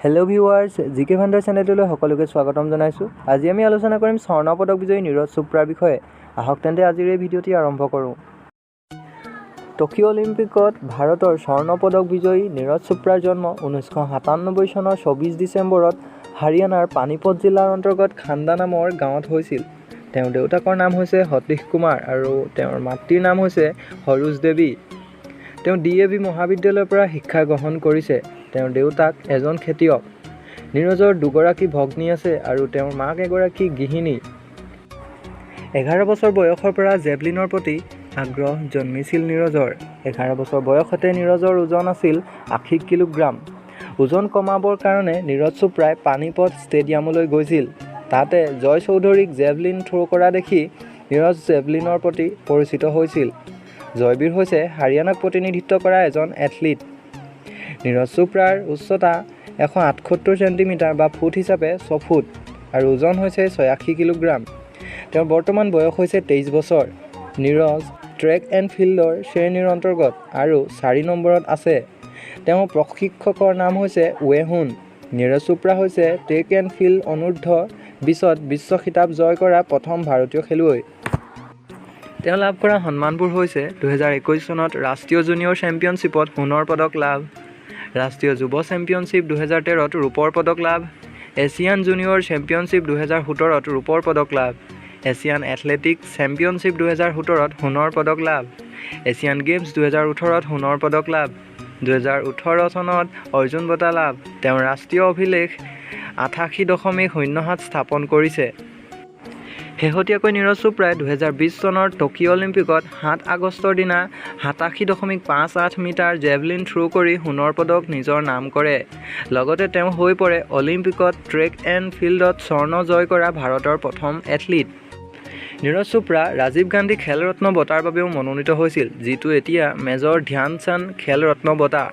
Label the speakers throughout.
Speaker 1: Hello' viewers, জিকে ভাণ্ডাৰ চেনেলটোলৈ সকলোকে স্বাগতম জনাইছোঁ। আজি আমি আলোচনা কৰিম স্বৰ্ণ পদক বিজয়ী নীৰজ চোপ্ৰাৰ বিষয়ে। আহক তেন্তে আজিৰ এই ভিডিঅ'টি আৰম্ভ কৰোঁ। টকিঅ' অলিম্পিকত ভাৰতৰ স্বৰ্ণ পদক বিজয়ী নীৰজ চোপ্ৰাৰ জন্ম 1997 চনৰ 24 ডিচেম্বৰত হাৰিয়ানাৰ পানীপত জিলাৰ অন্তৰ্গত খাণ্ডা নামৰ গাঁৱত হৈছিল। তেওঁৰ দেউতাকৰ নাম হৈছে সতীশ কুমাৰ আৰু তেওঁৰ মাতৃৰ নাম হৈছে সৰোজ দেৱী। তেওঁ DAV মহাবিদ্যালয়ৰ পৰা শিক্ষা গ্ৰহণ কৰিছে। তেওঁৰ দেউতাক এজন খেতিয়ক। নীৰজৰ দুগৰাকী ভগ্নী আছে আৰু তেওঁৰ মাক এগৰাকী গৃহিণী। 11 বছৰ বয়সৰ পৰা জেভলিনৰ প্ৰতি আগ্ৰহ জন্মিছিল নীৰজৰ। 11 বছৰ বয়সতে নীৰজৰ ওজন আছিল 80 কিলোগ্ৰাম। ওজন কমাবৰ কাৰণে নীৰজ চোপ্ৰাই পানীপত ষ্টেডিয়ামলৈ গৈছিল। তাতে জয় চৌধুৰীক জেভলিন থ্ৰ' কৰা দেখি নীৰজ জেভলিনৰ প্ৰতি পৰিচিত হৈছিল। জয়বীৰ হৈছে হাৰিয়ানাক প্ৰতিনিধিত্ব কৰা এজন এথলীট। নীৰজ চোপ্ৰাৰ উচ্চতা 178 চেণ্টিমিটাৰ বা ফুট হিচাপে 6 ফুট আৰু ওজন হৈছে 86 কিলোগ্ৰাম। তেওঁৰ বৰ্তমান বয়স হৈছে 23 বছৰ। নীৰজ ট্ৰেক এণ্ড ফিল্ডৰ শ্ৰেণীৰ অন্তৰ্গত আৰু 4 নম্বৰত আছে। তেওঁৰ প্ৰশিক্ষকৰ নাম হৈছে ৱেহুন। নীৰজ চোপ্ৰা হৈছে ট্ৰেক এণ্ড ফিল্ড অনূৰ্ধ্ব-20ত বিশ্ব খিতাপ জয় কৰা প্ৰথম ভাৰতীয় খেলুৱৈ। তেওঁ লাভ কৰা সন্মানবোৰ হৈছে 2021 চনত ৰাষ্ট্ৰীয় জুনিয়ৰ চেম্পিয়নশ্বিপত সোণৰ পদক লাভ, ৰাষ্ট্ৰীয় যুৱ চেম্পিয়নশ্বিপ 2013ত ৰূপৰ পদক লাভ, এছিয়ান জুনিয়ৰ চেম্পিয়নশ্বিপ 2017ত ৰূপৰ পদক লাভ, এছিয়ান এথলেটিক্স চেম্পিয়নশ্বিপ 2017ত সোণৰ পদক লাভ, এছিয়ান গেমছ 2018ত সোণৰ পদক লাভ, 2018 চনত অৰ্জুন বঁটা লাভ। তেওঁ ৰাষ্ট্ৰীয় অভিলেখ 88.07 স্থাপন কৰিছে। শেহতীয়াকৈ নীৰজ চোপ্ৰাই 2020 চনৰ টকিঅ' অলিম্পিকত 7 আগষ্টৰ দিনা 87.58 মিটাৰ জেভলিন থ্ৰ' কৰি সোণৰ পদক নিজৰ নাম কৰে। লগতে তেওঁ হৈ পৰে অলিম্পিকত ট্ৰেক এণ্ড ফিল্ডত স্বৰ্ণ জয় কৰা ভাৰতৰ প্ৰথম এথলীট। নীৰজ চোপ্ৰা ৰাজীৱ গান্ধী খেল ৰত্ন বঁটাৰ বাবেও মনোনীত হৈছিল, যিটো এতিয়া মেজৰ ধ্যান চান্দ খেল ৰত্ন বঁটা।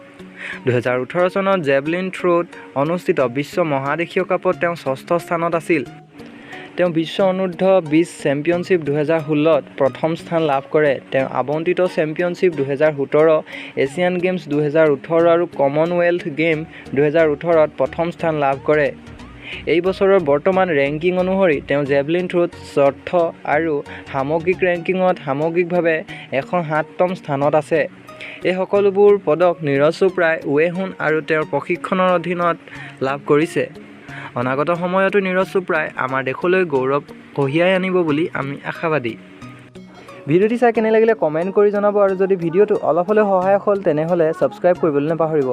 Speaker 1: 2018 চনত জেভলিন থ্ৰ'ত অনুষ্ঠিত বিশ্ব মহাদেশীয় কাপত তেওঁ 6ষ্ঠ স্থানত আছিল। তেওঁ বিশ্ব অনূৰ্ধ্ব-20 চেম্পিয়নশ্বিপ 2016ত প্ৰথম স্থান লাভ কৰে। তেওঁ আবণ্টিত চেম্পিয়নশ্বিপ 2017, এছিয়ান গেমছ 2018 আৰু কমনৱেলথ গেম 2018ত প্ৰথম স্থান লাভ কৰে। এই বছৰৰ বৰ্তমান ৰেংকিং অনুসৰি তেওঁ জেভলিন থ্ৰ'ত 4ৰ্থ আৰু সামগ্ৰিক ৰেংকিঙত সামগ্ৰিকভাৱে 107তম স্থানত আছে। এই সকলোবোৰ পদক নীৰজ চোপ্ৰাই ৱেহুন আৰু তেওঁৰ প্ৰশিক্ষণৰ অধীনত লাভ কৰিছে। অনাগত সময়তো নীৰজ চোপ্ৰাই আমাৰ দেশলৈ গৌৰৱ কঢ়িয়াই আনিব বুলি আমি আশাবাদী। ভিডিঅ'টি চাই কেনে লাগিলে কমেণ্ট কৰি জনাব আৰু যদি ভিডিঅ'টো অলপ হ'লেও সহায়ক হ'ল তেনেহ'লে ছাবস্ক্ৰাইব কৰিবলৈ নাপাহৰিব।